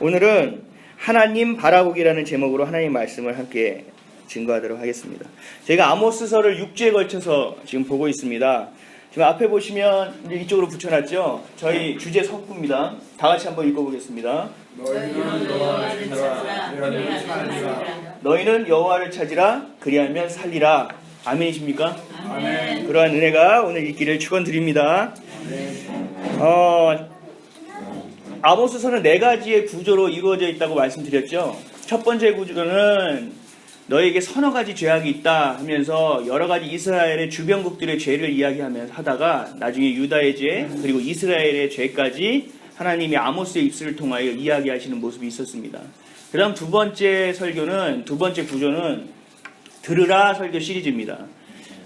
오늘은 하나님 바라보기라는 제목으로 하나님 말씀을 함께 증거하도록 하겠습니다. 저희가 아모스서를 6주에 걸쳐서 지금 보고 있습니다. 지금 앞에 보시면 이제 이쪽으로 붙여놨죠. 저희 주제 성구입니다. 다 같이 한번 읽어보겠습니다. 너희는 여호와를 찾으라 그리하면 살리라. 아멘이십니까? 아멘. 그러한 은혜가 오늘 있기를 축원드립니다. 아모스서는 4가지의 구조로 이루어져 있다고 말씀드렸죠. 첫 번째 구조는 너에게 서너 가지 죄악이 있다 하면서 여러 가지 이스라엘의 주변국들의 죄를 이야기하면서 하다가 나중에 유다의 죄 그리고 이스라엘의 죄까지 하나님이 아모스의 입술을 통하여 이야기하시는 모습이 있었습니다. 그 다음 두 번째 구조는 들으라 설교 시리즈입니다.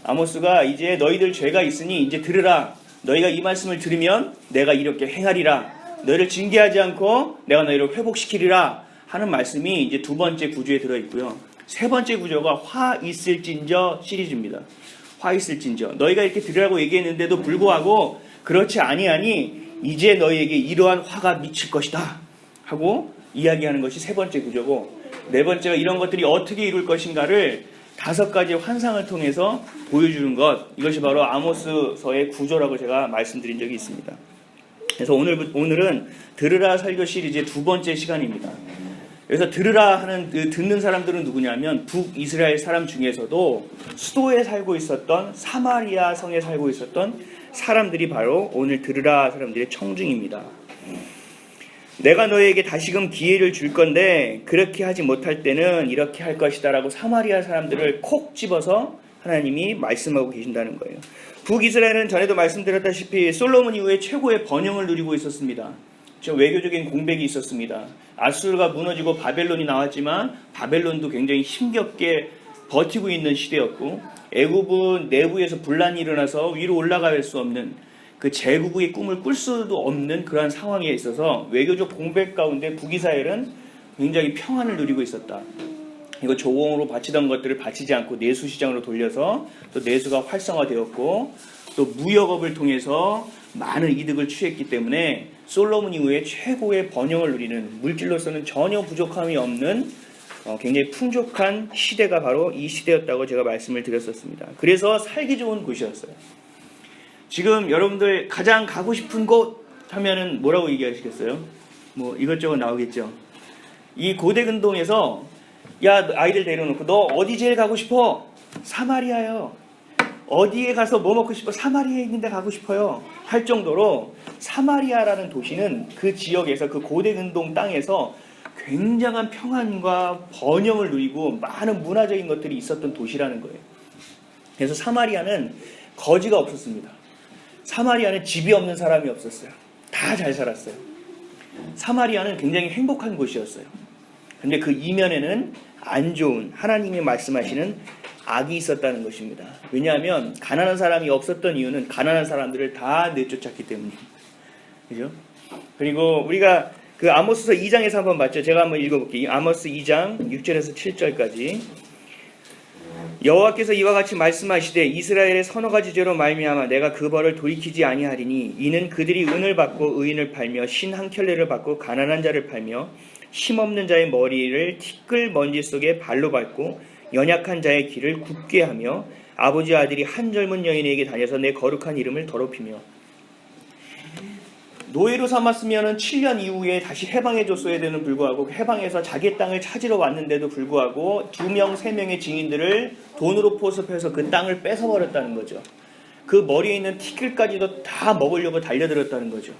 아모스가 이제 너희들 죄가 있으니 이제 들으라. 너희가 이 말씀을 들으면 내가 이렇게 행하리라. 너희를 징계하지 않고 내가 너희를 회복시키리라 하는 말씀이 이제 두 번째 구조에 들어있고요. 세 번째 구조가 화 있을진저 시리즈입니다. 화 있을진저. 너희가 이렇게 들으라고 얘기했는데도 불구하고 그렇지 아니하니 이제 너희에게 이러한 화가 미칠 것이다 하고 이야기하는 것이 세 번째 구조고, 네 번째가 이런 것들이 어떻게 이룰 것인가를 5가지의 환상을 통해서 보여주는 것, 이것이 바로 아모스서의 구조라고 제가 말씀드린 적이 있습니다. 그래서 오늘은 들으라 설교 시리즈의 두 번째 시간입니다. 그래서 들으라 하는 듣는 사람들은 누구냐면 북이스라엘 사람 중에서도 수도에 살고 있었던 사마리아 성에 살고 있었던 사람들이 바로 오늘 들으라 사람들의 청중입니다. 내가 너에게 다시금 기회를 줄 건데 그렇게 하지 못할 때는 이렇게 할 것이다 라고 사마리아 사람들을 콕 집어서 하나님이 말씀하고 계신다는 거예요. 북이스라엘은 전에도 말씀드렸다시피 솔로몬 이후에 최고의 번영을 누리고 있었습니다. 외교적인 공백이 있었습니다. 아수르가 무너지고 바벨론이 나왔지만 바벨론도 굉장히 힘겹게 버티고 있는 시대였고, 애굽은 내부에서 분란이 일어나서 위로 올라갈 수 없는 그 제국의 꿈을 꿀 수도 없는 그러한 상황에 있어서 외교적 공백 가운데 북이스라엘은 굉장히 평안을 누리고 있었다. 이거 조공으로 바치던 것들을 바치지 않고 내수 시장으로 돌려서 또 내수가 활성화되었고, 또 무역업을 통해서 많은 이득을 취했기 때문에 솔로몬 이후에 최고의 번영을 누리는, 물질로서는 전혀 부족함이 없는 굉장히 풍족한 시대가 바로 이 시대였다고 제가 말씀을 드렸었습니다. 그래서 살기 좋은 곳이었어요. 지금 여러분들 가장 가고 싶은 곳 하면은 뭐라고 얘기하시겠어요? 뭐 이것저것 나오겠죠. 이 고대근동에서 야, 아이들 데려놓고 너 어디 제일 가고 싶어? 사마리아요. 어디에 가서 뭐 먹고 싶어? 사마리아에 있는 데 가고 싶어요 할 정도로 사마리아라는 도시는 그 지역에서, 그 고대근동 땅에서 굉장한 평안과 번영을 누리고 많은 문화적인 것들이 있었던 도시라는 거예요. 그래서 사마리아는 거지가 없었습니다. 사마리아는 집이 없는 사람이 없었어요. 다 잘 살았어요. 사마리아는 굉장히 행복한 곳이었어요. 근데 그 이면에는 안 좋은, 하나님이 말씀하시는 악이 있었다는 것입니다. 왜냐하면 가난한 사람이 없었던 이유는 가난한 사람들을 다 내쫓았기 때문입니다. 그죠? 그리고 우리가 그 아모스서 2장에서 한번 봤죠. 제가 한번 읽어볼게요. 아모스 2장 6절에서 7절까지. 여호와께서 이와 같이 말씀하시되 이스라엘의 서너 가지 죄로 말미암아 내가 그 벌을 돌이키지 아니하리니 이는 그들이 은을 받고 의인을 팔며 신 한 켤레를 받고 가난한 자를 팔며 힘없는 자의 머리를 티끌 먼지 속에 발로 밟고 연약한 자의 길을 굽게 하며 아버지 아들이 한 젊은 여인에게 다녀서 내 거룩한 이름을 더럽히며, 노예로 삼았으면 7년 이후에 다시 해방해줬어야 되는 불구하고 해방해서 자기 땅을 찾으러 왔는데도 불구하고 2명, 3명의 증인들을 돈으로 포섭해서 그 땅을 뺏어버렸다는 거죠. 그 머리에 있는 티끌까지도 다 먹으려고 달려들었다는 거죠.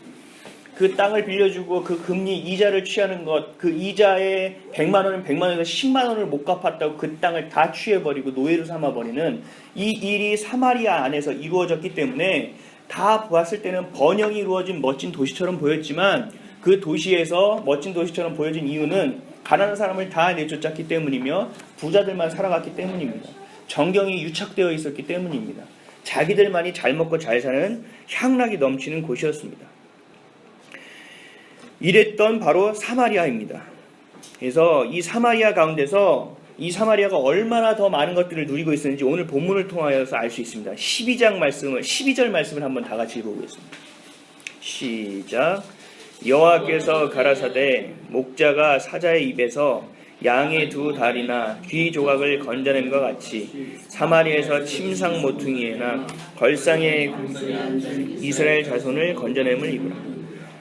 그 땅을 빌려주고 그 금리 이자를 취하는 것, 그 이자에 100만 원은 100만 원에서 10만 원을 못 갚았다고 그 땅을 다 취해버리고 노예로 삼아버리는 이 일이 사마리아 안에서 이루어졌기 때문에 다 보았을 때는 번영이 이루어진 멋진 도시처럼 보였지만, 그 도시에서 멋진 도시처럼 보여진 이유는 가난한 사람을 다 내쫓았기 때문이며 부자들만 살아갔기 때문입니다. 정경이 유착되어 있었기 때문입니다. 자기들만이 잘 먹고 잘 사는 향락이 넘치는 곳이었습니다. 이랬던 바로 사마리아입니다. 그래서 이 사마리아 가운데서 이 사마리아가 얼마나 더 많은 것들을 누리고 있었는지 오늘 본문을 통하여서 알 수 있습니다. 12절 말씀을 한번 다 같이 읽어보겠습니다. 시작. 여호와께서 가라사대 목자가 사자의 입에서 양의 두 다리나 귀 조각을 건져냄과 같이 사마리아에서 침상 모퉁이에나 걸상의 이스라엘 자손을 건져냄을 입으라.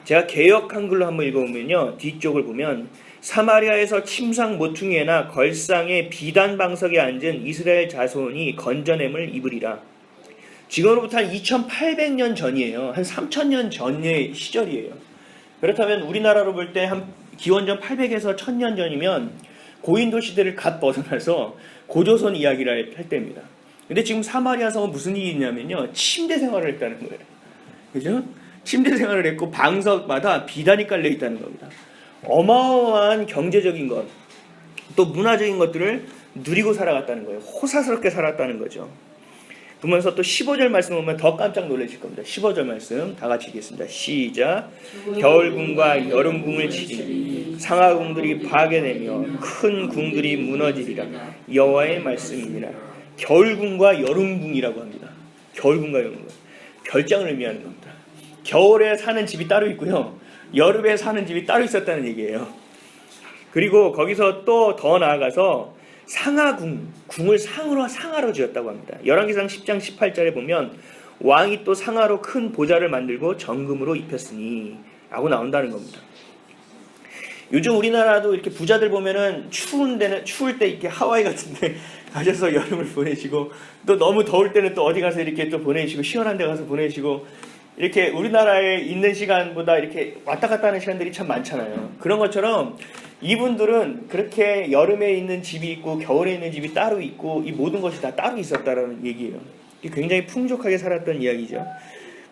제가 개역 한글로 한번 읽어보면요, 뒤쪽을 보면 사마리아에서 침상 모퉁이에나 걸상의 비단 방석에 앉은 이스라엘 자손이 건져냄을 입으리라. 지금으로부터 한 2800년 전이에요. 한 3000년 전의 시절이에요. 그렇다면 우리나라로 볼 때 한 기원전 800에서 1000년 전이면 고인도 시대를 갓 벗어나서 고조선 이야기를 할 때입니다. 근데 지금 사마리아 성은 무슨 일이 있냐면요, 침대 생활을 했다는 거예요. 그죠? 침대 생활을 했고 방석마다 비단이 깔려 있다는 겁니다. 어마어마한 경제적인 것, 또 문화적인 것들을 누리고 살아갔다는 거예요. 호사스럽게 살았다는 거죠. 그러면서 또 15절 말씀 보면 더 깜짝 놀라실 겁니다. 15절 말씀 다 같이 읽겠습니다. 시작. 겨울궁과 여름궁을 치리니 상하궁들이 파괴되며 큰 궁들이 무너지리라. 여호와의 말씀입니다. 겨울궁과 여름궁이라고 합니다. 겨울궁과 여름궁. 결장을 의미하는 겁니다. 겨울에 사는 집이 따로 있고요, 여름에 사는 집이 따로 있었다는 얘기예요. 그리고 거기서 또 더 나아가서 상하궁, 궁을 상하로 지었다고 합니다. 열왕기상 10장 18절에 보면 왕이 또 상하로 큰 보좌를 만들고 정금으로 입혔으니 라고 나온다는 겁니다. 요즘 우리나라도 이렇게 부자들 보면은 추울 때 이렇게 하와이 같은데 가셔서 여름을 보내시고, 또 너무 더울 때는 또 어디 가서 이렇게 또 보내시고, 시원한 데 가서 보내시고, 이렇게 우리나라에 있는 시간보다 이렇게 왔다 갔다 하는 시간들이 참 많잖아요. 그런 것처럼 이분들은 그렇게 여름에 있는 집이 있고 겨울에 있는 집이 따로 있고 이 모든 것이 다 따로 있었다라는 얘기예요. 굉장히 풍족하게 살았던 이야기죠.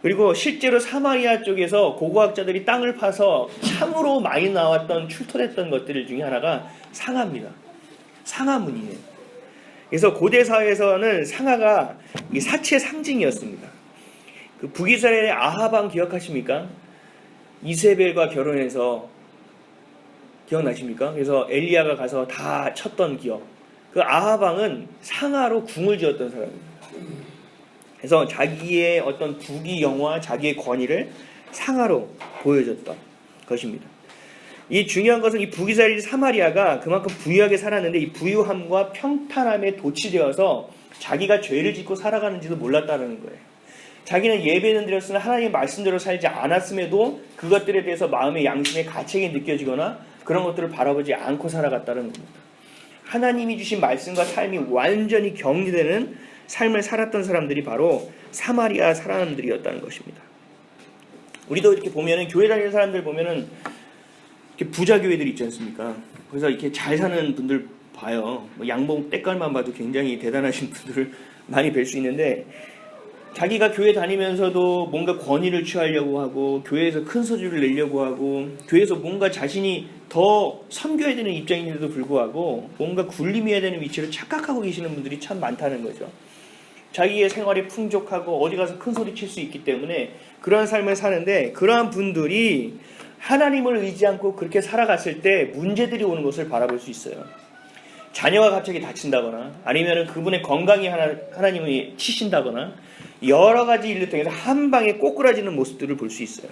그리고 실제로 사마리아 쪽에서 고고학자들이 땅을 파서 참으로 많이 나왔던 출토됐던 것들 중에 하나가 상하입니다. 상하문이에요. 그래서 고대 사회에서는 상하가 이 사치의 상징이었습니다. 그 북이스라엘의 아하방 기억하십니까? 이세벨과 결혼해서, 기억나십니까? 그래서 엘리야가 가서 다 쳤던 기억. 그 아하방은 상하로 궁을 지었던 사람입니다. 그래서 자기의 어떤 부귀 영화, 자기의 권위를 상하로 보여줬던 것입니다. 이 중요한 것은 이 북이스라엘 사마리아가 그만큼 부유하게 살았는데 이 부유함과 평탄함에 도취되어서 자기가 죄를 짓고 살아가는지도 몰랐다는 거예요. 자기는 예배는 드렸으나 하나님의 말씀대로 살지 않았음에도 그것들에 대해서 마음의 양심의 가책이 느껴지거나 그런 것들을 바라보지 않고 살아갔다는 겁니다. 하나님이 주신 말씀과 삶이 완전히 격리되는 삶을 살았던 사람들이 바로 사마리아 사람들이었다는 것입니다. 우리도 이렇게 보면은, 교회 다니는 사람들 보면은 이렇게 부자 교회들 있지 않습니까? 그래서 이렇게 잘 사는 분들 봐요. 양복 때깔만 봐도 굉장히 대단하신 분들을 많이 뵐 수 있는데, 자기가 교회 다니면서도 뭔가 권위를 취하려고 하고 교회에서 큰 소리를 내려고 하고 교회에서 뭔가 자신이 더 섬겨야 되는 입장인데도 불구하고 뭔가 군림해야 되는 위치를 착각하고 계시는 분들이 참 많다는 거죠. 자기의 생활이 풍족하고 어디 가서 큰 소리 칠 수 있기 때문에 그러한 삶을 사는데, 그러한 분들이 하나님을 의지 않고 그렇게 살아갔을 때 문제들이 오는 것을 바라볼 수 있어요. 자녀가 갑자기 다친다거나 아니면 그분의 건강이 하나님이 치신다거나 여러 가지 일을 통해서 한 방에 꼬꾸라지는 모습들을 볼 수 있어요.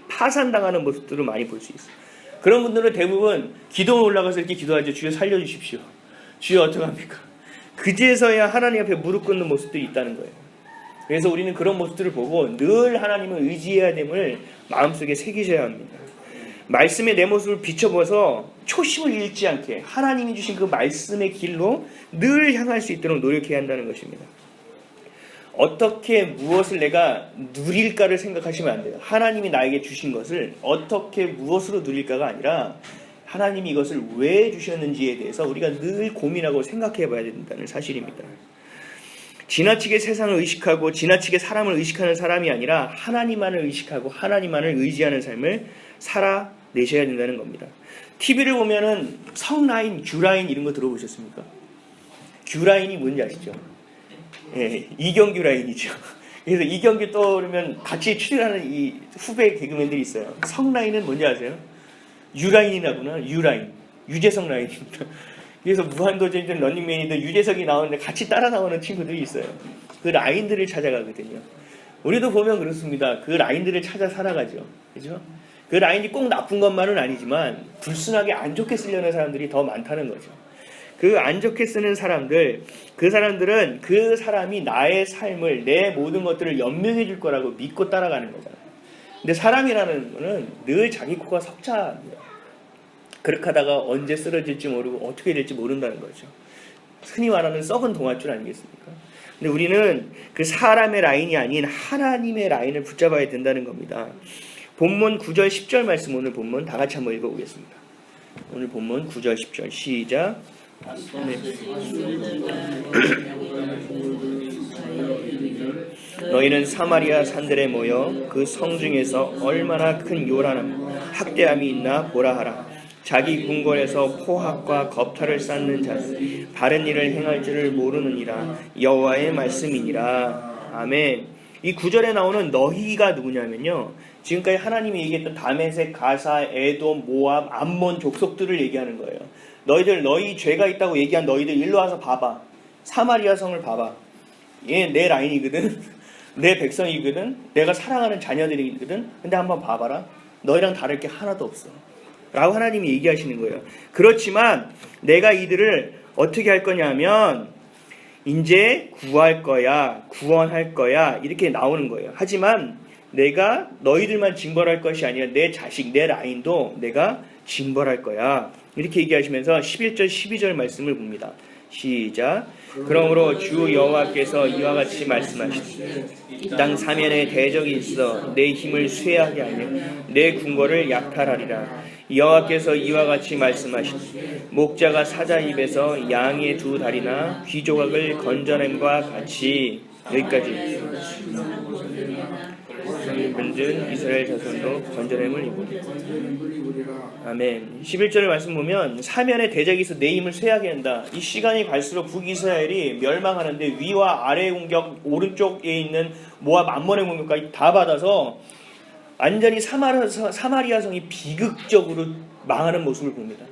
파산당하는 모습들을 많이 볼 수 있어요. 그런 분들은 대부분 기도에 올라가서 이렇게 기도하죠. 주여 살려주십시오. 주여 어떡합니까? 그제서야 하나님 앞에 무릎 꿇는 모습들이 있다는 거예요. 그래서 우리는 그런 모습들을 보고 늘 하나님을 의지해야 됨을 마음속에 새기셔야 합니다. 말씀의 내 모습을 비춰보아서 초심을 잃지 않게 하나님이 주신 그 말씀의 길로 늘 향할 수 있도록 노력해야 한다는 것입니다. 어떻게 무엇을 내가 누릴까를 생각하시면 안 돼요. 하나님이 나에게 주신 것을 어떻게 무엇으로 누릴까가 아니라 하나님이 이것을 왜 주셨는지에 대해서 우리가 늘 고민하고 생각해 봐야 된다는 사실입니다. 지나치게 세상을 의식하고 지나치게 사람을 의식하는 사람이 아니라 하나님만을 의식하고 하나님만을 의지하는 삶을 살아내셔야 된다는 겁니다. TV를 보면은 성라인, 규라인 이런 거 들어보셨습니까? 규라인이 뭔지 아시죠? 예, 이경규 라인이죠. 그래서 이경규 떠오르면 같이 출연하는 이 후배 개그맨들이 있어요. 성라인은 뭔지 아세요? 유라인이라구나. 유라인. 유재석 라인입니다. 그래서 무한도전이든 런닝맨이든 유재석이 나오는데 같이 따라 나오는 친구들이 있어요. 그 라인들을 찾아가거든요. 우리도 보면 그렇습니다. 그 라인들을 찾아 살아가죠. 그죠? 그 라인이 꼭 나쁜 것만은 아니지만 불순하게 안 좋게 쓰려는 사람들이 더 많다는 거죠. 그 안 좋게 쓰는 사람들, 그 사람들은 그 사람이 나의 삶을, 내 모든 것들을 연명해 줄 거라고 믿고 따라가는 거잖아요. 근데 사람이라는 거는 늘 자기 코가 석자입니다. 그렇게 하다가 언제 쓰러질지 모르고 어떻게 될지 모른다는 거죠. 흔히 말하는 썩은 동아줄 아니겠습니까? 근데 우리는 그 사람의 라인이 아닌 하나님의 라인을 붙잡아야 된다는 겁니다. 본문 9절 10절 말씀, 오늘 본문 다 같이 한번 읽어보겠습니다. 오늘 본문 9절 10절 시작. 네. 너희는 사마리아 산들에 모여 그 성중에서 얼마나 큰 요란함 학대함이 있나 보라 하라. 자기 궁궐에서 포학과 겁탈을 쌓는 자는 바른 일을 행할 줄을 모르느니라. 여호와의 말씀이니라. 아멘. 이 구절에 나오는 너희가 누구냐면요, 지금까지 하나님이 얘기했던 다메섹, 가사, 에돔, 모압, 암몬 족속들을 얘기하는 거예요. 너희 죄가 있다고 얘기한 너희들 일로 와서 봐봐. 사마리아 성을 봐봐. 얘 내 라인이거든. 내 백성이거든. 내가 사랑하는 자녀들이거든. 근데 한번 봐봐라. 너희랑 다를 게 하나도 없어. 라고 하나님이 얘기하시는 거예요. 그렇지만 내가 이들을 어떻게 할 거냐면 이제 구할 거야, 구원할 거야, 이렇게 나오는 거예요. 하지만 내가 너희들만 징벌할 것이 아니라 내 자식, 내 라인도 내가 징벌할 거야, 이렇게 얘기하시면서 11절 12절 말씀을 봅니다. 시작. 그러므로 주 여호와께서 이와 같이 말씀하시되 땅 사면에 대적이 있어 내 힘을 쇠하게 하며 내 궁궐을 약탈하리라. 여호와께서 이와 같이 말씀하시되 목자가 사자 입에서 양의 두 다리나 귀조각을 건져냄과 같이. 여기까지. 본즉 이스라엘 자손도 건져냄을 입으리라. 아멘. 11절의 말씀 보면 사면에 대적이 있어 내 힘을 쇠하게 한다. 이 시간이 갈수록 북이스라엘이 멸망하는데 위와 아래의 공격, 오른쪽에 있는 모압, 암몬의 공격까지 다 받아서 완전히 사마리아 성이 비극적으로 망하는 모습을 봅니다.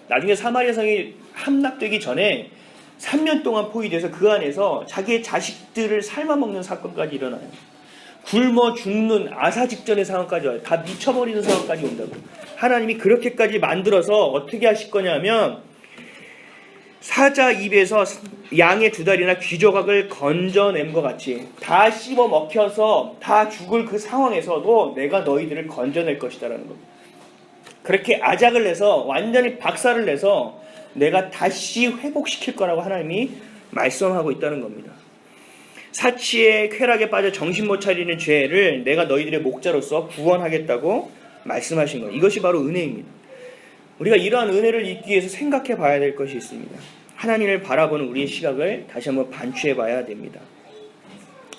나중에 사마리아 성이 함락되기 전에 3년 동안 포위돼서 그 안에서 자기의 자식들을 삶아먹는 사건까지 일어나요. 굶어 죽는 아사 직전의 상황까지 와요. 다 미쳐버리는 상황까지 온다고. 하나님이 그렇게까지 만들어서 어떻게 하실 거냐면 사자 입에서 양의 두 다리나 귀조각을 건져낸 것 같이 다 씹어 먹혀서 다 죽을 그 상황에서도 내가 너희들을 건져낼 것이다라는 겁니다. 그렇게 아작을 내서 완전히 박살을 내서 내가 다시 회복시킬 거라고 하나님이 말씀하고 있다는 겁니다. 사치의 쾌락에 빠져 정신 못 차리는 죄를 내가 너희들의 목자로서 구원하겠다고 말씀하신 거예요. 이것이 바로 은혜입니다. 우리가 이러한 은혜를 잊기 위해서 생각해 봐야 될 것이 있습니다. 하나님을 바라보는 우리의 시각을 다시 한번 반추해 봐야 됩니다.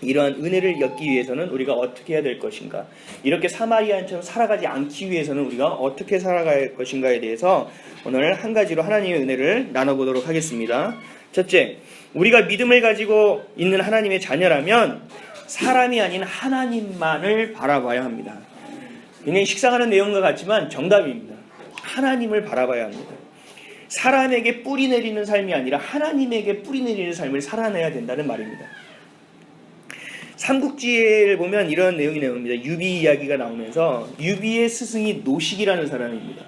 이러한 은혜를 얻기 위해서는 우리가 어떻게 해야 될 것인가, 이렇게 사마리아인처럼 살아가지 않기 위해서는 우리가 어떻게 살아갈 것인가에 대해서 오늘 한 가지로 하나님의 은혜를 나눠보도록 하겠습니다. 첫째, 우리가 믿음을 가지고 있는 하나님의 자녀라면 사람이 아닌 하나님만을 바라봐야 합니다. 굉장히 식상하는 내용과 같지만 정답입니다. 하나님을 바라봐야 합니다. 사람에게 뿌리 내리는 삶이 아니라 하나님에게 뿌리 내리는 삶을 살아내야 된다는 말입니다. 삼국지를 보면 이런 내용이 나옵니다. 유비 이야기가 나오면서 유비의 스승이 노식이라는 사람입니다.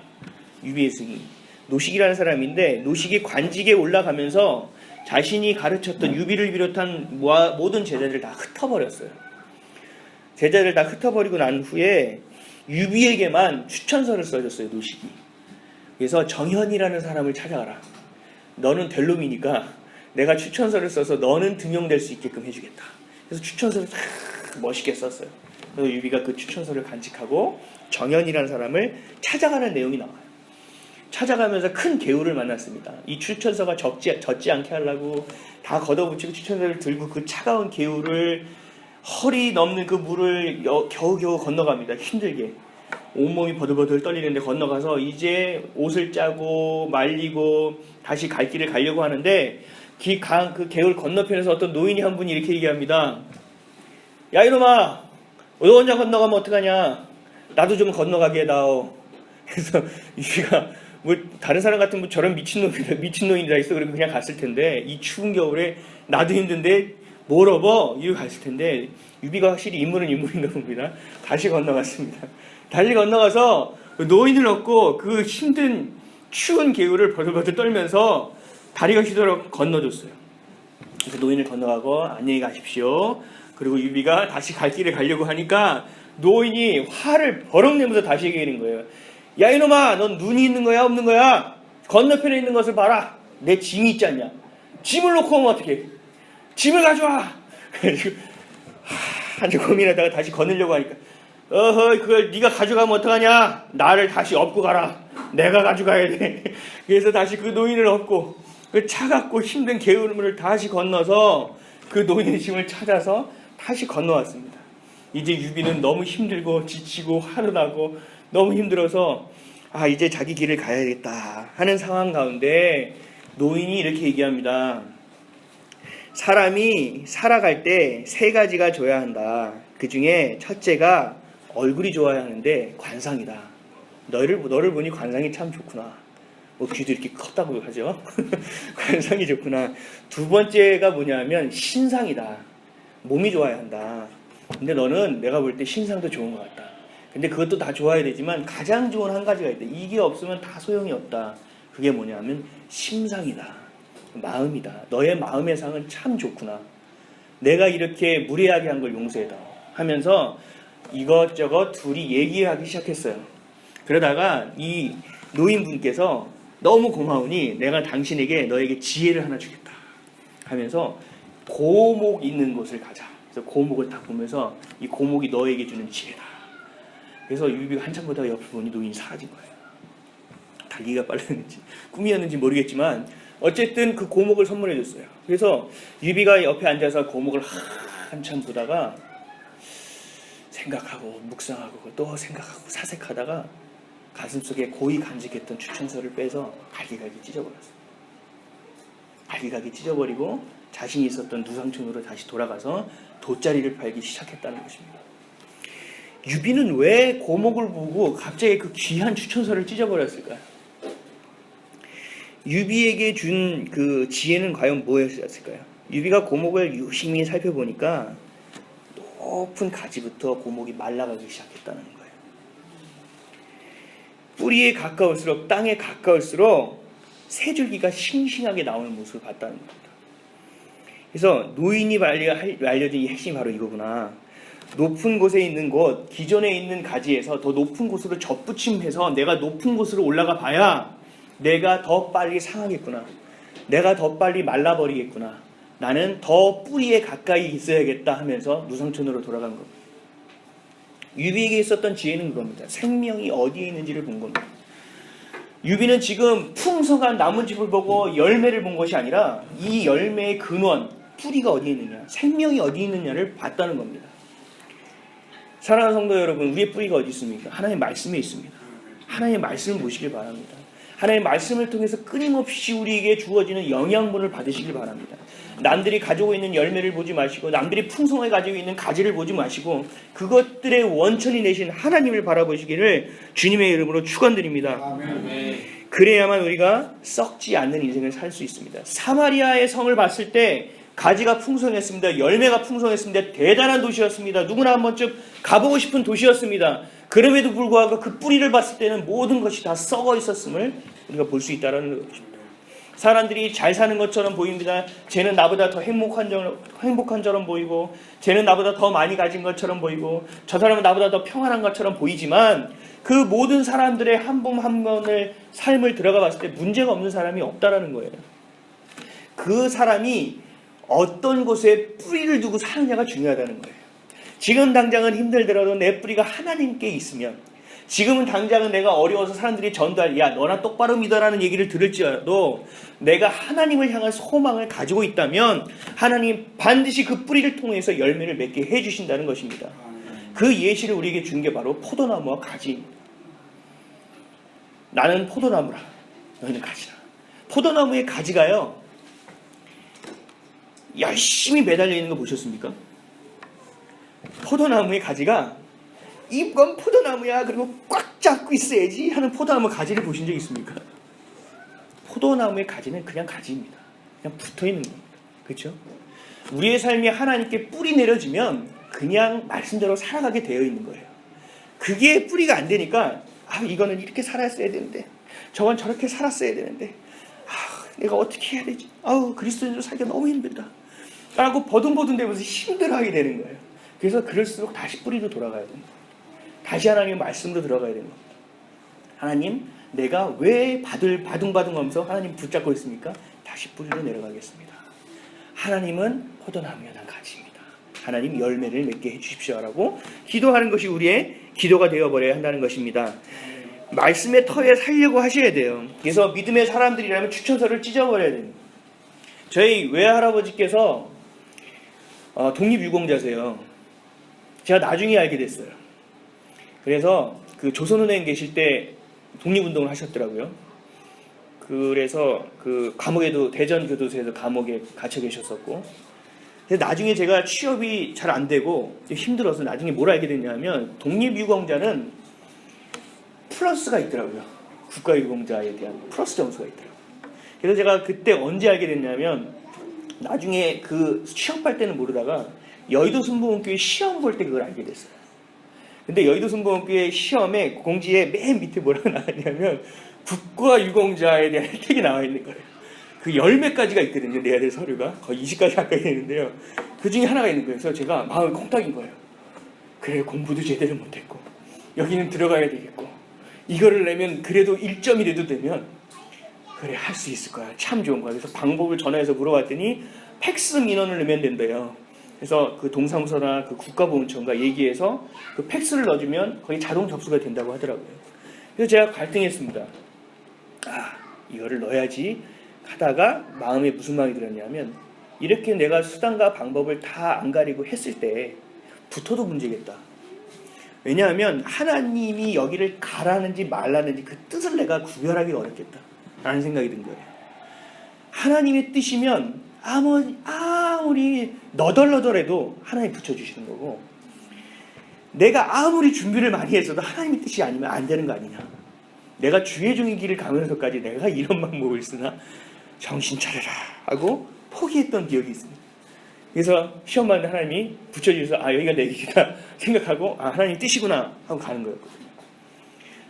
유비의 스승이 노식이라는 사람인데 노식이 관직에 올라가면서 자신이 가르쳤던 유비를 비롯한 모든 제자들을 다 흩어버렸어요. 제자들을 다 흩어버리고 난 후에 유비에게만 추천서를 써줬어요, 노식이. 그래서 정현이라는 사람을 찾아가라. 너는 될 놈이니까 내가 추천서를 써서 너는 등용될 수 있게끔 해주겠다. 그래서 추천서를 멋있게 썼어요. 그래서 유비가 그 추천서를 간직하고 정현이라는 사람을 찾아가는 내용이 나와요. 찾아가면서 큰 개울을 만났습니다. 이 추천서가 젖지 않게 하려고 다 걷어붙이고 추천서를 들고 그 차가운 개울을 허리 넘는 그 물을 겨우겨우 건너갑니다. 힘들게. 온몸이 버들버들 떨리는데 건너가서 이제 옷을 짜고 말리고 다시 갈 길을 가려고 하는데 그 개울 건너편에서 어떤 노인이 한 분이 이렇게 얘기합니다. 야 이놈아, 너 혼자 건너가면 어떡하냐? 나도 좀 건너가게 해다오. 그래서 유비가 뭐 다른 사람 같으면 뭐 저런 미친놈이다 있어 그리고 그냥 갔을 텐데 이 추운 겨울에 나도 힘든데 뭘 업어? 이러고 갔을 텐데 유비가 확실히 인물은 인물인가 봅니다. 다시 건너갔습니다. 달리 건너가서 노인을 얻고 그 힘든 추운 개울을 버들버들 떨면서 다리가 휘도록 건너줬어요. 그래서 노인을 건너가고 안녕히 가십시오. 그리고 유비가 다시 갈 길을 가려고 하니까 노인이 화를 버럭 내면서 다시 얘기하는 거예요. 야 이놈아, 넌 눈이 있는 거야 없는 거야? 건너편에 있는 것을 봐라. 내 짐이 있지 않냐? 짐을 놓고 오면 어떡해? 짐을 가져와. 그래가지고 한참 고민하다가 다시 건너려고 하니까 어허, 그걸 네가 가져가면 어떡하냐? 나를 다시 업고 가라. 내가 가져가야 돼. 그래서 다시 그 노인을 업고 그 차갑고 힘든 개울물을 다시 건너서 그 노인의 짐을 찾아서 다시 건너왔습니다. 이제 유비는 너무 힘들고 지치고 화를 나고 너무 힘들어서 이제 자기 길을 가야겠다 하는 상황 가운데 노인이 이렇게 얘기합니다. 사람이 살아갈 때 세 가지가 줘야 한다. 그 중에 첫째가 얼굴이 좋아야 하는데 관상이다. 너를 보니 관상이 참 좋구나. 귀도 이렇게 컸다고 하죠. 관상이 좋구나. 두 번째가 뭐냐면 신상이다. 몸이 좋아야 한다. 근데 너는 내가 볼 때 신상도 좋은 것 같다. 근데 그것도 다 좋아야 되지만 가장 좋은 한 가지가 있다. 이게 없으면 다 소용이 없다. 그게 뭐냐면 심상이다. 마음이다. 너의 마음의 상은 참 좋구나. 내가 이렇게 무례하게 한 걸 용서해다 하면서 이것저것 둘이 얘기하기 시작했어요. 그러다가 이 노인분께서 너무 고마우니 내가 당신에게 너에게 지혜를 하나 주겠다 하면서 고목 있는 곳을 가자. 그래서 고목을 딱 보면서 이 고목이 너에게 주는 지혜다. 그래서 유비가 한참 보다가 옆을 보니 노인이 사라진 거예요. 달리기가 빨랐는지 꿈이었는지 모르겠지만 어쨌든 그 고목을 선물해 줬어요. 그래서 유비가 옆에 앉아서 고목을 한참 보다가 생각하고 묵상하고 또 생각하고 사색하다가 가슴속에 고이 간직했던 추천서를 빼서 갈기갈기 찢어버렸어요. 갈기갈기 찢어버리고 자신이 있었던 누상촌으로 다시 돌아가서 돗자리를 팔기 시작했다는 것입니다. 유비는 왜 고목을 보고 갑자기 그 귀한 추천서를 찢어버렸을까요? 유비에게 준 그 지혜는 과연 무엇이었을까요? 유비가 고목을 유심히 살펴보니까 높은 가지부터 고목이 말라가기 시작했다는 거예요. 뿌리에 가까울수록, 땅에 가까울수록 새 줄기가 싱싱하게 나오는 모습을 봤다는 겁니다. 그래서 노인이 알려진 이 핵심이 바로 이거구나. 높은 곳에 있는 곳, 기존에 있는 가지에서 더 높은 곳으로 접붙임해서 내가 높은 곳으로 올라가 봐야 내가 더 빨리 상하겠구나. 내가 더 빨리 말라버리겠구나. 나는 더 뿌리에 가까이 있어야겠다 하면서 누상촌으로 돌아간 겁니다. 유비에게 있었던 지혜는 그겁니다. 생명이 어디에 있는지를 본 겁니다. 유비는 지금 풍성한 나뭇잎을 보고 열매를 본 것이 아니라 이 열매의 근원, 뿌리가 어디에 있느냐, 생명이 어디에 있느냐를 봤다는 겁니다. 사랑하는 성도 여러분, 우리의 뿌리가 어디 있습니까? 하나님의 말씀에 있습니다. 하나님의 말씀을 보시길 바랍니다. 하나님의 말씀을 통해서 끊임없이 우리에게 주어지는 영양분을 받으시길 바랍니다. 남들이 가지고 있는 열매를 보지 마시고 남들이 풍성하게 가지고 있는 가지를 보지 마시고 그것들의 원천이 되신 하나님을 바라보시기를 주님의 이름으로 축원드립니다. 아멘. 그래야만 우리가 썩지 않는 인생을 살 수 있습니다. 사마리아의 성을 봤을 때 가지가 풍성했습니다. 열매가 풍성했습니다. 대단한 도시였습니다. 누구나 한 번쯤 가보고 싶은 도시였습니다. 그럼에도 불구하고 그 뿌리를 봤을 때는 모든 것이 다 썩어 있었음을 우리가 볼 수 있다는 것입니다. 사람들이 잘 사는 것처럼 보입니다. 쟤는 나보다 더 행복한처럼 보이고 쟤는 나보다 더 많이 가진 것처럼 보이고 저 사람은 나보다 더 평안한 것처럼 보이지만 그 모든 사람들의 한 분 한 분의 삶을 들어가 봤을 때 문제가 없는 사람이 없다라는 거예요. 그 사람이 어떤 곳에 뿌리를 두고 사느냐가 중요하다는 거예요. 지금 당장은 힘들더라도 내 뿌리가 하나님께 있으면, 지금은 당장은 내가 어려워서 사람들이 전도할 야 너나 똑바로 믿어라는 얘기를 들을지라도 내가 하나님을 향한 소망을 가지고 있다면 하나님 반드시 그 뿌리를 통해서 열매를 맺게 해주신다는 것입니다. 그 예시를 우리에게 준 게 바로 포도나무와 가지입니다. 나는 포도나무라 너희는 가지라. 포도나무의 가지가요 열심히 매달려 있는 거 보셨습니까? 포도나무의 가지가 이건 포도나무야 그리고 꽉 잡고 있어야지 하는 포도나무 가지를 보신 적 있습니까? 포도나무의 가지는 그냥 가지입니다. 그냥 붙어있는 겁니다. 그렇죠? 우리의 삶이 하나님께 뿌리 내려지면 그냥 말씀대로 살아가게 되어 있는 거예요. 그게 뿌리가 안 되니까 이거는 이렇게 살았어야 되는데 저건 저렇게 살았어야 되는데 내가 어떻게 해야 되지? 그리스도인으로 살기가 너무 힘들다 라고 버둥버둥대면서 힘들어하게 되는 거예요. 그래서 그럴수록 다시 뿌리로 돌아가야 됩니다. 다시 하나님의 말씀으로 들어가야 됩니다. 하나님, 내가 왜 바둥바둥하면서 하나님 붙잡고 있습니까? 다시 뿌리로 내려가겠습니다. 하나님은 포도나무에 난 가지입니다. 하나님 열매를 맺게 해주십시오라고 기도하는 것이 우리의 기도가 되어버려야 한다는 것입니다. 말씀의 터에 살려고 하셔야 돼요. 그래서 믿음의 사람들이라면 추천서를 찢어버려야 됩니다. 저희 외할아버지께서 독립유공자세요. 제가 나중에 알게 됐어요. 그래서 그 조선은행 계실 때 독립운동을 하셨더라고요. 그래서 그 감옥에도 대전 교도소에서 감옥에 갇혀 계셨었고, 근데 나중에 제가 취업이 잘 안 되고 힘들어서 나중에 뭘 알게 됐냐면 독립유공자는 플러스가 있더라고요. 국가유공자에 대한 플러스 점수가 있더라고요. 그래서 제가 그때 언제 알게 됐냐면 나중에 그 취업할 때는 모르다가 여의도 순복음교회 시험 볼 때 그걸 알게 됐어요. 근데 여의도 순복음교회 시험에 공지에 맨 밑에 뭐라고 나왔냐면 국가유공자에 대한 혜택이 나와 있는 거예요. 그 10매까지가 있거든요. 내야 될 서류가 거의 20가지 가까이 되는데요. 그 중에 하나가 있는 거예요. 그래서 제가 마음이 콩닥인 거예요. 그래, 공부도 제대로 못했고 여기는 들어가야 되겠고 이거를 내면 그래도 1점이라도 되면 그래, 할 수 있을 거야. 참 좋은 거야. 그래서 방법을 전화해서 물어봤더니 팩스 민원을 넣으면 된대요. 그래서 그 동사무소나 그 국가보훈처가 얘기해서 그 팩스를 넣어주면 거의 자동 접수가 된다고 하더라고요. 그래서 제가 갈등했습니다. 이거를 넣어야지 하다가 마음에 무슨 마음이 들었냐면 이렇게 내가 수단과 방법을 다 안 가리고 했을 때 붙어도 문제겠다. 왜냐하면 하나님이 여기를 가라는지 말라는지 그 뜻을 내가 구별하기 어렵겠다 라는 생각이 든 거예요. 하나님의 뜻이면 아무리 너덜너덜해도 하나님이 붙여주시는 거고, 내가 아무리 준비를 많이 했어도 하나님의 뜻이 아니면 안 되는 거 아니냐. 내가 주의 종의 길을 가면서까지 내가 이런 방법을 쓰나 정신 차려라 하고 포기했던 기억이 있습니다. 그래서 시험 받는 하나님이 붙여주셔서 여기가 내 길이다 생각하고 하나님 뜻이구나 하고 가는 거였거든요.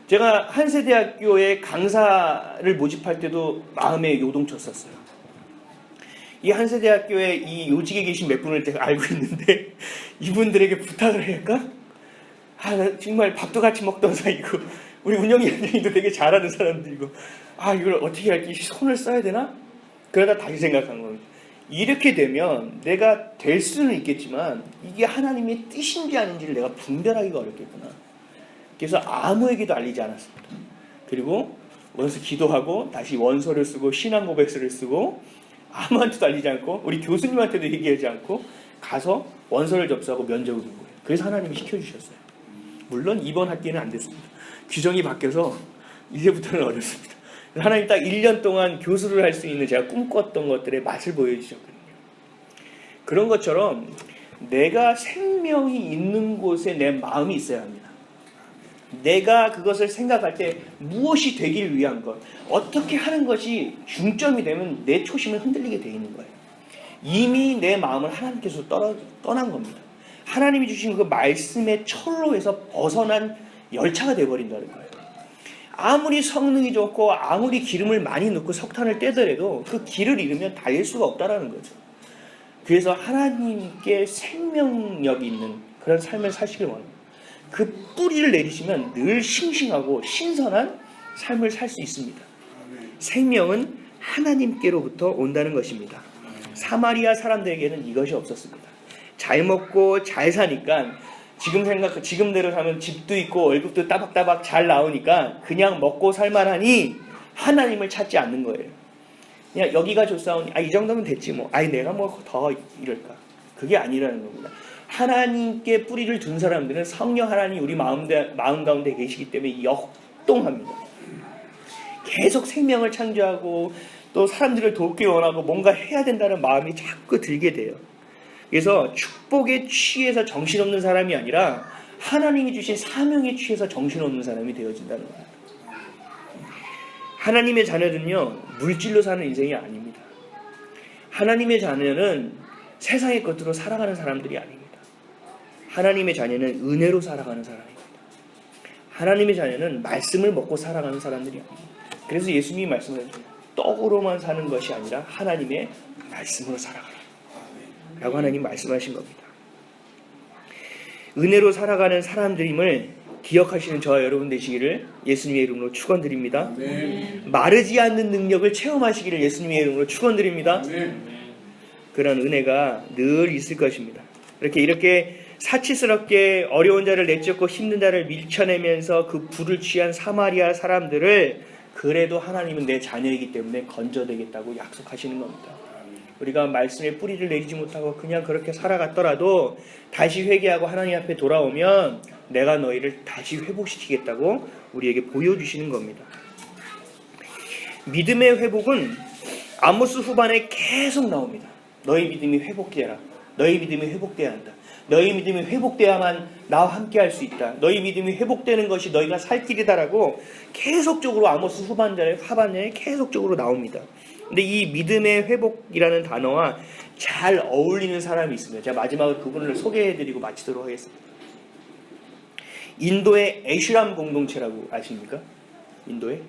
제가 한세대학교에 강사를 모집할 때도 마음에 요동쳤었어요. 이 한세대학교에 이 요직에 계신 몇 분을 제가 알고 있는데 이분들에게 부탁을 할까? 나 정말 밥도 같이 먹던 사이고 우리 운영위원장님도 되게 잘하는 사람들이고 이걸 어떻게 할지 손을 써야 되나? 그러다 다시 생각한 겁니다. 이렇게 되면 내가 될 수는 있겠지만 이게 하나님의 뜻인지 아닌지를 내가 분별하기가 어렵겠구나. 그래서 아무에게도 알리지 않았습니다. 그리고 원서 기도하고 다시 원서를 쓰고 신앙 고백서를 쓰고 아무한테도 알리지 않고 우리 교수님한테도 얘기하지 않고 가서 원서를 접수하고 면접을 본 거예요. 그래서 하나님이 시켜주셨어요. 물론 이번 학기는 안 됐습니다. 규정이 바뀌어서 이제부터는 어렵습니다. 하나님 딱 1년 동안 교수를 할 수 있는 제가 꿈꿨던 것들의 맛을 보여주셨거든요. 그런 것처럼 내가 생명이 있는 곳에 내 마음이 있어야 합니다. 내가 그것을 생각할 때 무엇이 되길 위한 것, 어떻게 하는 것이 중점이 되면 내 초심은 흔들리게 돼 있는 거예요. 이미 내 마음을 하나님께서 떠난 겁니다. 하나님이 주신 그 말씀의 철로에서 벗어난 열차가 되어버린다는 거예요. 아무리 성능이 좋고 아무리 기름을 많이 넣고 석탄을 떼더라도 그 길을 잃으면 달릴 수가 없다라는 거죠. 그래서 하나님께 생명력 있는 그런 삶을 사시길 원합니다. 그 뿌리를 내리시면 늘 싱싱하고 신선한 삶을 살 수 있습니다. 생명은 하나님께로부터 온다는 것입니다. 사마리아 사람들에게는 이것이 없었습니다. 잘 먹고 잘 사니까 지금대로 사면 집도 있고 월급도 따박따박 잘 나오니까 그냥 먹고 살만하니 하나님을 찾지 않는 거예요. 그냥 여기가 좋사오니 이 정도면 됐지 뭐. 내가 뭐 더 이럴까. 그게 아니라는 겁니다. 하나님께 뿌리를 둔 사람들은 성령 하나님 우리 마음 가운데 계시기 때문에 역동합니다. 계속 생명을 창조하고 또 사람들을 돕기 원하고 뭔가 해야 된다는 마음이 자꾸 들게 돼요. 그래서 축복에 취해서 정신없는 사람이 아니라 하나님이 주신 사명에 취해서 정신없는 사람이 되어진다는 겁니다. 하나님의 자녀는요, 물질로 사는 인생이 아닙니다. 하나님의 자녀는 세상의 것으로 살아가는 사람들이 아닙니다. 하나님의 자녀는 은혜로 살아가는 사람입니다. 하나님의 자녀는 말씀을 먹고 살아가는 사람들이야. 그래서 예수님이 말씀하셨죠. 떡으로만 사는 것이 아니라 하나님의 말씀으로 살아가라 라고 하나님 말씀하신 겁니다. 은혜로 살아가는 사람들임을 기억하시는 저와 여러분 되시기를 예수님의 이름으로 축원드립니다. 마르지 않는 능력을 체험하시기를 예수님의 이름으로 축원드립니다. 그런 은혜가 늘 있을 것입니다. 이렇게 사치스럽게 어려운 자를 내쫓고 힘든 자를 밀쳐내면서 그 불을 취한 사마리아 사람들을 그래도 하나님은 내 자녀이기 때문에 건져내겠다고 약속하시는 겁니다. 우리가 말씀에 뿌리를 내리지 못하고 그냥 그렇게 살아갔더라도 다시 회개하고 하나님 앞에 돌아오면 내가 너희를 다시 회복시키겠다고 우리에게 보여주시는 겁니다. 믿음의 회복은 아모스 후반에 계속 나옵니다. 너희 믿음이 회복되라. 너희 믿음이 회복돼야 한다. 너희 믿음이 회복돼야만 나와 함께 할 수 있다. 너희 믿음이 회복되는 것이 너희가 살 길이다라고 계속적으로 아모스 하반절에 계속적으로 나옵니다. 근데 이 믿음의 회복이라는 단어와 잘 어울리는 사람이 있습니다. 제가 마지막으로 그분을 소개해드리고 마치도록 하겠습니다. 인도의 에슈람 공동체라고 아십니까? 인도에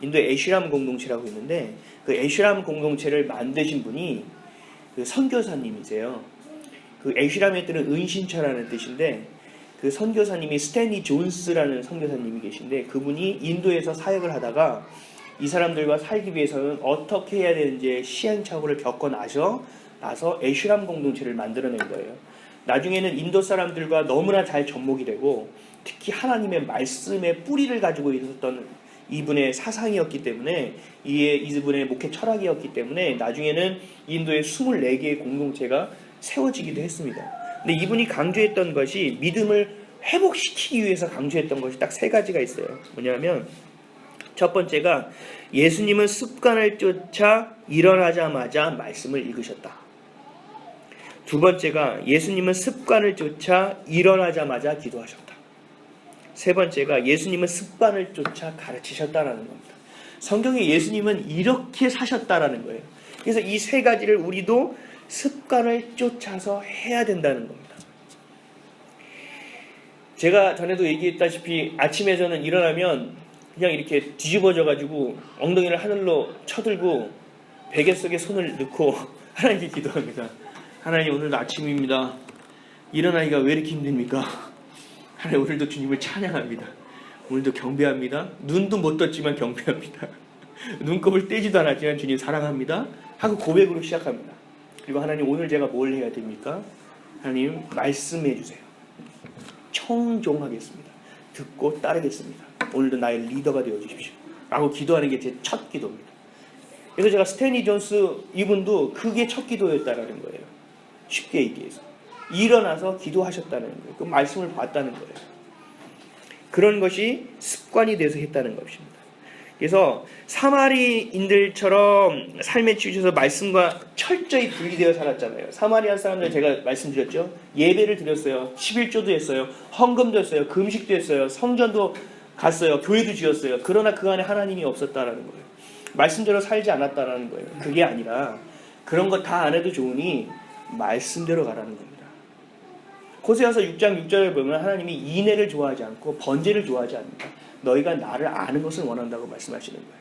에슈람 공동체라고 있는데 그 에슈람 공동체를 만드신 분이 그 선교사님이세요. 그 에슈람의 뜻은 은신처라는 뜻인데 그 선교사님이 스탠리 존스라는 선교사님이 계신데 그분이 인도에서 사역을 하다가 이 사람들과 살기 위해서는 어떻게 해야 되는지 시행착오를 겪고 나서 에슈람 공동체를 만들어낸 거예요. 나중에는 인도 사람들과 너무나 잘 접목이 되고 특히 하나님의 말씀의 뿌리를 가지고 있었던 이분의 사상이었기 때문에 이분의 목회 철학이었기 때문에 나중에는 인도의 24개의 공동체가 세워지기도 했습니다. 근데 이분이 강조했던 것이 믿음을 회복시키기 위해서 강조했던 것이 딱 3가지가 있어요. 뭐냐면 첫 번째가 예수님은 습관을 쫓아 일어나자마자 말씀을 읽으셨다. 두 번째가 예수님은 습관을 쫓아 일어나자마자 기도하셨다. 세 번째가 예수님은 습관을 쫓아 가르치셨다라는 겁니다. 성경에 예수님은 이렇게 사셨다라는 거예요. 그래서 이 3가지를 우리도 습관을 쫓아서 해야 된다는 겁니다. 제가 전에도 얘기했다시피 아침에 저는 일어나면 그냥 이렇게 뒤집어져 가지고 엉덩이를 하늘로 쳐들고 베개 속에 손을 넣고 하나님께 기도합니다. 하나님, 오늘도 아침입니다. 일어나기가 왜 이렇게 힘듭니까? 하나님, 오늘도 주님을 찬양합니다. 오늘도 경배합니다. 눈도 못 떴지만 경배합니다. 눈곱을 떼지도 않았지만 주님 사랑합니다 하고 고백으로 시작합니다. 그리고 하나님, 오늘 제가 뭘 해야 됩니까? 하나님, 말씀해 주세요. 청종하겠습니다. 듣고 따르겠습니다. 오늘도 나의 리더가 되어 주십시오 라고 기도하는 게 제 첫 기도입니다. 그래서 제가 스탠리 존스 이분도 그게 첫 기도였다라는 거예요. 쉽게 얘기해서 일어나서 기도하셨다는 거예요. 그 말씀을 봤다는 거예요. 그런 것이 습관이 돼서 했다는 것입니다. 그래서 사마리인들처럼 삶에 치우쳐서 말씀과 철저히 분리되어 살았잖아요. 사마리아 사람들 제가 말씀드렸죠. 예배를 드렸어요. 11조도 했어요. 헌금도 했어요. 금식도 했어요. 성전도 갔어요. 교회도 지었어요. 그러나 그 안에 하나님이 없었다라는 거예요. 말씀대로 살지 않았다라는 거예요. 그게 아니라 그런 거 다 안 해도 좋으니 말씀대로 가라는 겁니다. 고새야서 6장 6절에 보면 하나님이 인애를 좋아하지 않고 번제를 좋아하지 않는다. 너희가 나를 아는 것을 원한다고 말씀하시는 거예요.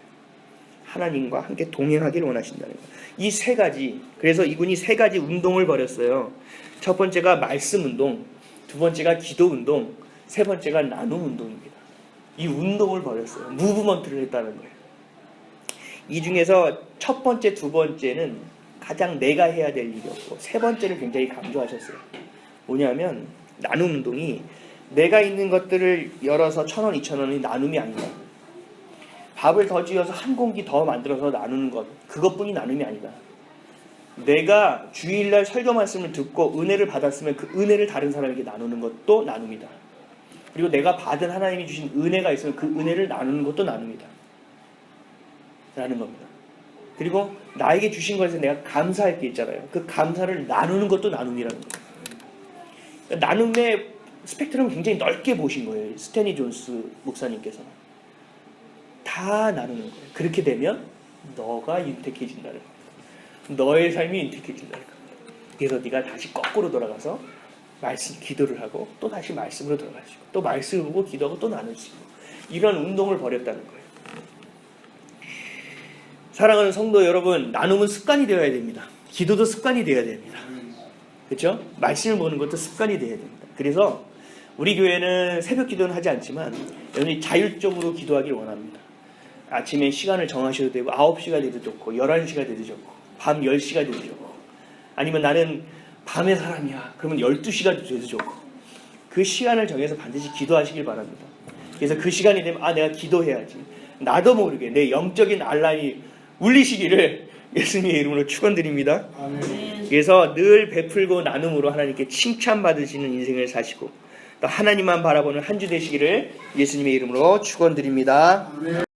하나님과 함께 동행하기를 원하신다는 거예요. 이 3가지, 그래서 이분이 3가지 운동을 벌였어요. 첫 번째가 말씀 운동, 두 번째가 기도 운동, 세 번째가 나눔 운동입니다. 이 운동을 벌였어요. 무브먼트를 했다는 거예요. 이 중에서 첫 번째, 두 번째는 가장 내가 해야 될 일이었고 세 번째를 굉장히 강조하셨어요. 뭐냐면 나눔 운동이 내가 있는 것들을 열어서 1,000원, 2,000원이 나눔이 아니다. 밥을 더 지어서 한 공기 더 만들어서 나누는 것, 그것뿐이 나눔이 아니다. 내가 주일날 설교 말씀을 듣고 은혜를 받았으면 그 은혜를 다른 사람에게 나누는 것도 나눔이다. 그리고 내가 받은 하나님이 주신 은혜가 있으면 그 은혜를 나누는 것도 나눔이다 라는 겁니다. 그리고 나에게 주신 것에서 내가 감사할 게 있잖아요. 그 감사를 나누는 것도 나눔이라는 거예요. 그러니까 나눔의 스펙트럼을 굉장히 넓게 보신 거예요. 스탠리 존스 목사님께서는. 다 나누는 거예요. 그렇게 되면 너가 윤택해진다는 거예요. 너의 삶이 윤택해진다는 거예요. 그래서 네가 다시 거꾸로 돌아가서 말씀 기도를 하고 또 다시 말씀으로 들어가시고 또 말씀을 보고 기도하고 또 나누시고 이런 운동을 벌였다는 거예요. 사랑하는 성도 여러분, 나눔은 습관이 되어야 됩니다. 기도도 습관이 되어야 됩니다. 그렇죠? 말씀을 보는 것도 습관이 되어야 됩니다. 그래서 우리 교회는 새벽 기도는 하지 않지만 여러분이 자율적으로 기도하길 원합니다. 아침에 시간을 정하셔도 되고 9시가 돼도 좋고 11시가 돼도 좋고 밤 10시가 돼도 좋고 아니면 나는 밤의 사람이야. 그러면 12시가 돼도 좋고 그 시간을 정해서 반드시 기도하시길 바랍니다. 그래서 그 시간이 되면 내가 기도해야지. 나도 모르게 내 영적인 알람이 울리시기를 예수님의 이름으로 축원드립니다. 아멘. 그래서 늘 베풀고 나눔으로 하나님께 칭찬받으시는 인생을 사시고 또 하나님만 바라보는 한 주 되시기를 예수님의 이름으로 축원드립니다. 아멘.